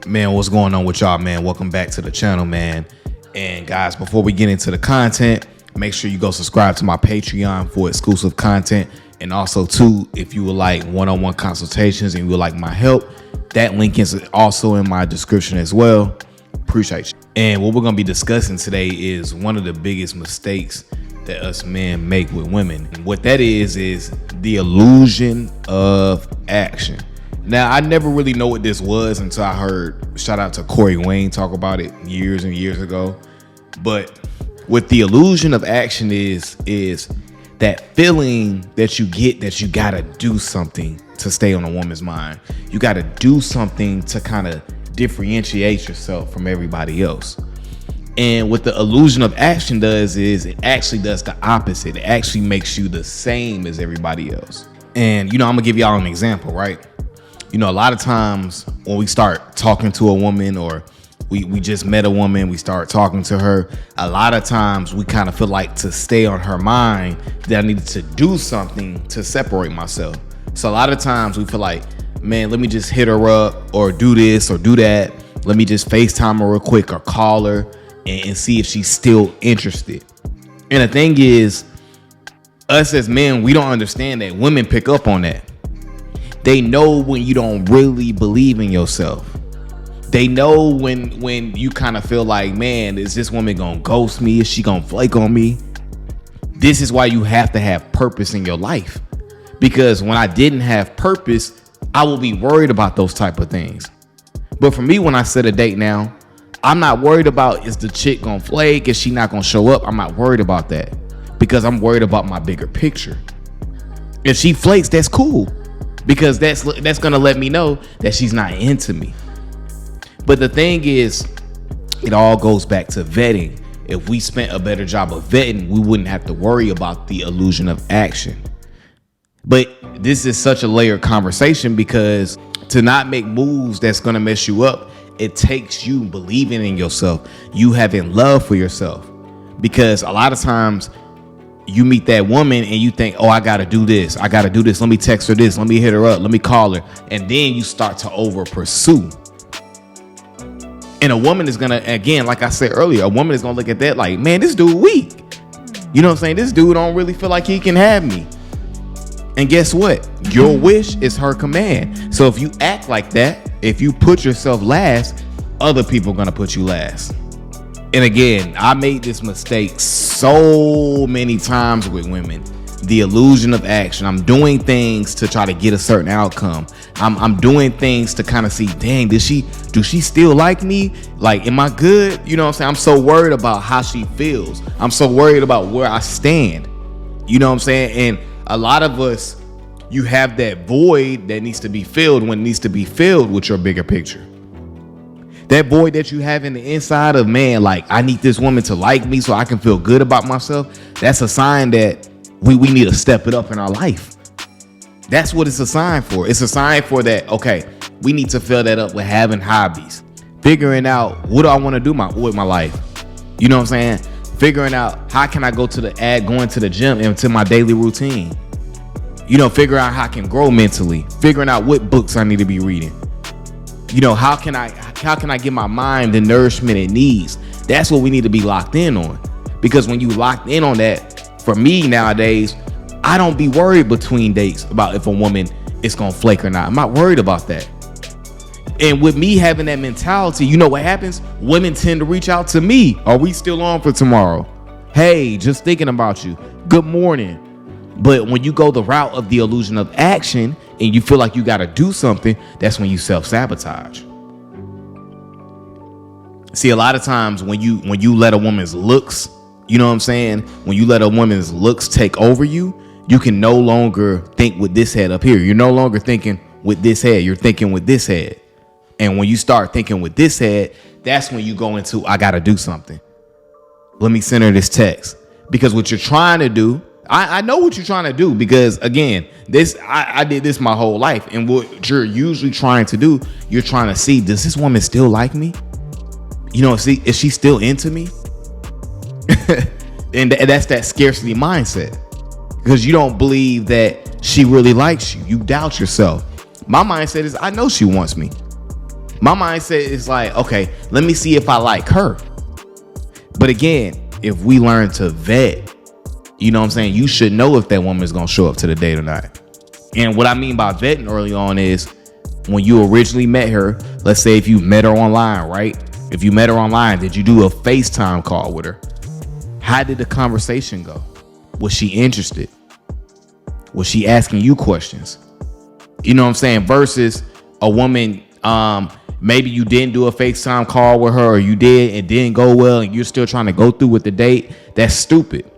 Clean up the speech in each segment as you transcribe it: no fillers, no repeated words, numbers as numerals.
Man, what's going on with y'all, man? Welcome back to the channel, man. And guys, before we get into the content, make sure you go subscribe to my Patreon for exclusive content. And also too, if you would like one-on-one consultations and you would like my help, that link is also in my description as well. Appreciate you. And what we're going to be discussing today is one of the biggest mistakes that us men make with women. And what that is the illusion of action. Now, I never really know what this was until I heard, shout out to Corey Wayne, talk about it years and years ago. But what the illusion of action is that feeling that you get that you gotta do something to stay on a woman's mind. You gotta do something to kind of differentiate yourself from everybody else. And what the illusion of action does is it actually does the opposite. It actually makes you the same as everybody else. And, I'm gonna give y'all an example, right? A lot of times when we start talking to a woman or we just met a woman, we start talking to her, a lot of times we kind of feel like to stay on her mind that I needed to do something to separate myself. So a lot of times we feel like, man, let me just hit her up or do this or do that. Let me just FaceTime her real quick or call her and see if she's still interested. And the thing is, us as men, we don't understand that women pick up on that. They know when you don't really believe in yourself. They know when you kind of feel like, man, is this woman gonna ghost me? Is she gonna flake on me? This is why you have to have purpose in your life. Because when I didn't have purpose, I will be worried about those type of things. But for me, when I set a date now, I'm not worried about is the chick gonna flake? Is she not gonna show up? I'm not worried about that because I'm worried about my bigger picture. If she flakes, that's cool. Because that's gonna let me know that she's not into me. But the thing is, it all goes back to vetting. If we spent a better job of vetting, we wouldn't have to worry about the illusion of action. But this is such a layered conversation because to not make moves that's gonna mess you up, it takes you believing in yourself, you having love for yourself. Because a lot of times, you meet that woman and you think, oh, I gotta do this. Let me text her this. Let me hit her up. Let me call her. And then you start to over pursue. And a woman is gonna, again, like I said earlier, a woman is gonna look at that like, man, this dude weak. You know what I'm saying? This dude don't really feel like he can have me. And guess what? Your wish is her command. So if you act like that, if you put yourself last, other people are gonna put you last. And again, I made this mistake so many times with women. The illusion of action. I'm doing things to try to get a certain outcome. I'm doing things to kind of see, dang, do she still like me? Like, am I good? You know what I'm saying? I'm so worried about how she feels. I'm so worried about where I stand. You know what I'm saying? And a lot of us, you have that void that needs to be filled when it needs to be filled with your bigger picture. That void that you have in the inside of, man, like, I need this woman to like me so I can feel good about myself. That's a sign that we need to step it up in our life. That's what it's a sign for. It's a sign for that, okay, we need to fill that up with having hobbies. Figuring out what do I want to do with my life. You know what I'm saying? Figuring out how can I go to going to the gym into my daily routine. Figure out how I can grow mentally. Figuring out what books I need to be reading. How can I get my mind the nourishment it needs? That's what we need to be locked in on. Because when you locked in on that, for me nowadays, I don't be worried between dates about if a woman is gonna flake or not. I'm not worried about that. And with me having that mentality, you know what happens? Women tend to reach out to me. Are we still on for tomorrow? Hey, just thinking about you. Good morning. But when you go the route of the illusion of action and you feel like you got to do something, that's when you self-sabotage. See, a lot of times when you let a woman's looks, you know what I'm saying? When you let a woman's looks take over you, you can no longer think with this head up here. You're no longer thinking with this head. You're thinking with this head. And when you start thinking with this head, that's when you go into, I got to do something. Let me send her this text. Because what you're trying to do, I know what you're trying to do, because again, I did this my whole life. And what you're usually trying to do, you're trying to see, does this woman still like me? See, is she still into me? And that's that scarcity mindset, because you don't believe that she really likes you. You doubt yourself. My mindset is, I know she wants me. My mindset is like, okay, let me see if I like her. But again, if we learn to vet, you know what I'm saying, you should know if that woman is going to show up to the date or not. And what I mean by vetting early on is when you originally met her, let's say if you met her online, right? If you met her online, did you do a FaceTime call with her? How did the conversation go? Was she interested? Was she asking you questions? You know what I'm saying? Versus a woman, maybe you didn't do a FaceTime call with her, or you did and didn't go well, and you're still trying to go through with the date. That's stupid.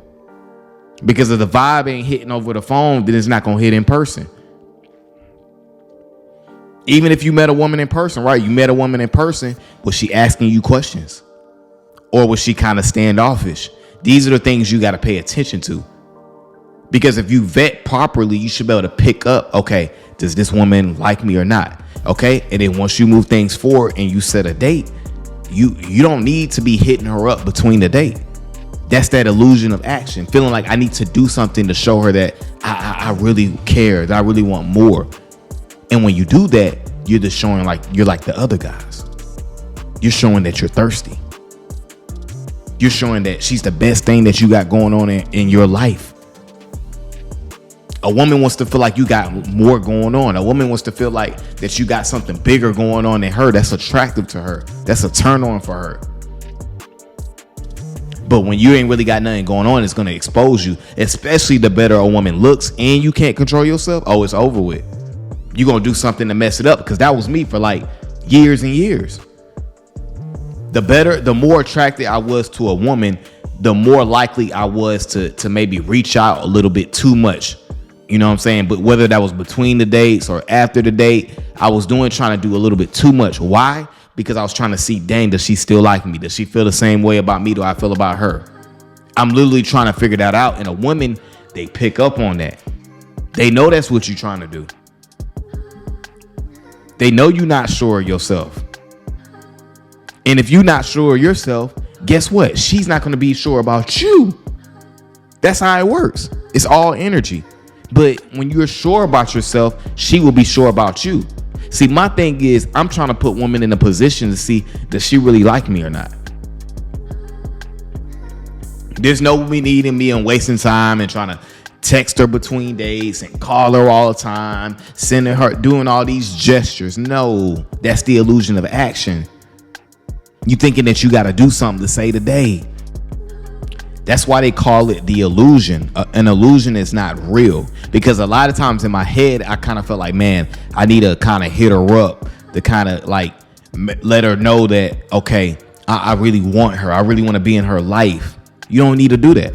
Because if the vibe ain't hitting over the phone, then it's not going to hit in person. Even if you met a woman in person, right? You met a woman in person. Was she asking you questions? Or was she kind of standoffish? These are the things you got to pay attention to. Because if you vet properly, you should be able to pick up, okay, does this woman like me or not? Okay. And then once you move things forward and you set a date, you don't need to be hitting her up between the date. That's that illusion of action. Feeling like I need to do something to show her that I really care, that I really want more. And when you do that, you're just showing like you're like the other guys. You're showing that you're thirsty. You're showing that she's the best thing that you got going on in your life. A woman wants to feel like you got more going on. A woman wants to feel like that you got something bigger going on than her. That's attractive to her. That's a turn on for her. But when you ain't really got nothing going on, it's going to expose you, especially the better a woman looks and you can't control yourself. Oh, it's over with. You're going to do something to mess it up, because that was me for like years and years. The more attracted I was to a woman, the more likely I was to maybe reach out a little bit too much. You know what I'm saying? But whether that was between the dates or after the date, I was trying to do a little bit too much. Why? Because I was trying to see, dang, does she still like me? Does she feel the same way about me do I feel about her? I'm literally trying to figure that out. And a woman, they pick up on that. They know that's what you're trying to do. They know you're not sure of yourself. And if you're not sure of yourself, guess what? She's not going to be sure about you. That's how it works. It's all energy. But when you're sure about yourself, she will be sure about you. See, my thing is, I'm trying to put women in a position to see, does she really like me or not? There's no me needing me and wasting time and trying to text her between dates and call her all the time, sending her, doing all these gestures. No, that's the illusion of action. You thinking that you got to do something to say today. That's why they call it the illusion. An illusion is not real, because a lot of times in my head, I kind of felt like, man, I need to kind of hit her up to kind of like let her know that, okay, I really want her. I really want to be in her life. You don't need to do that.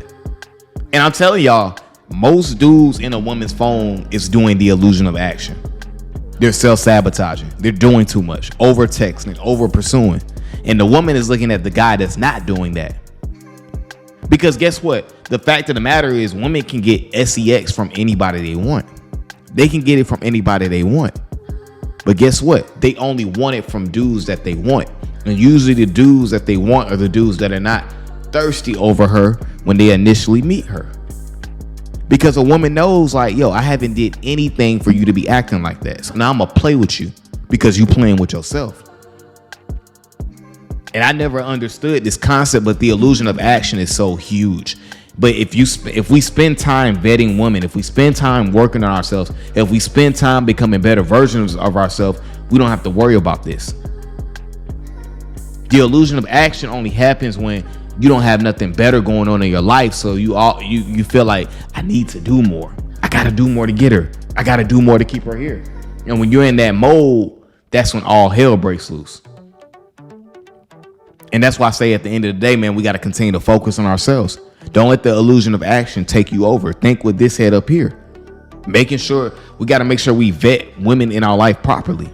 And I'm telling y'all, most dudes in a woman's phone is doing the illusion of action. They're self-sabotaging. They're doing too much, over texting, over pursuing. And the woman is looking at the guy that's not doing that. Because guess what? The fact of the matter is, women can get sex from anybody they want. They can get it from anybody they want. But guess what? They only want it from dudes that they want. And usually the dudes that they want are the dudes that are not thirsty over her when they initially meet her. Because a woman knows, like, yo, I haven't did anything for you to be acting like that. So now I'm going to play with you because you playing with yourself. And I never understood this concept, but the illusion of action is so huge. But if we spend time vetting women, if we spend time working on ourselves, if we spend time becoming better versions of ourselves, we don't have to worry about this. The illusion of action only happens when you don't have nothing better going on in your life. So you feel like, I need to do more. I got to do more to get her. I got to do more to keep her here. And when you're in that mode, that's when all hell breaks loose. And that's why I say at the end of the day, man, we got to continue to focus on ourselves. Don't let the illusion of action take you over. Think with this head up here. We got to make sure we vet women in our life properly.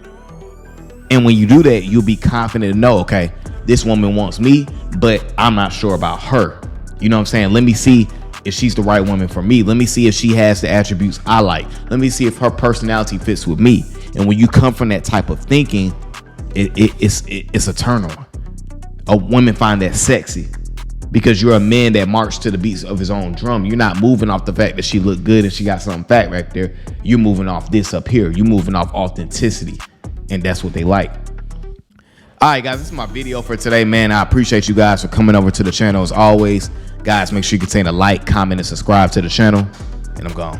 And when you do that, you'll be confident to know, okay, this woman wants me, but I'm not sure about her. You know what I'm saying? Let me see if she's the right woman for me. Let me see if she has the attributes I like. Let me see if her personality fits with me. And when you come from that type of thinking, it's a turn on. A woman find that sexy because you're a man that marched to the beats of his own drum. You're not moving off the fact that she looked good and she got something fat right there. You're moving off this up here. You're moving off authenticity. And that's what they like. All right, guys, this is my video for today, man. I appreciate you guys for coming over to the channel as always. Guys, make sure you continue to like, comment, and subscribe to the channel. And I'm gone.